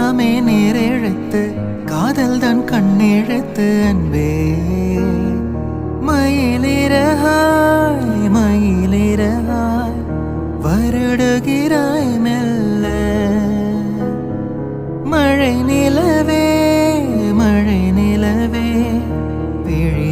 எல்லாமே நேரெழுத்து, காதல் தான் கண்ணெழுத்து அன்பே. மயிலிறகாய் மயிலிறகாய் வருடுகிறாய் மெல்ல. மழை நிலவே விழி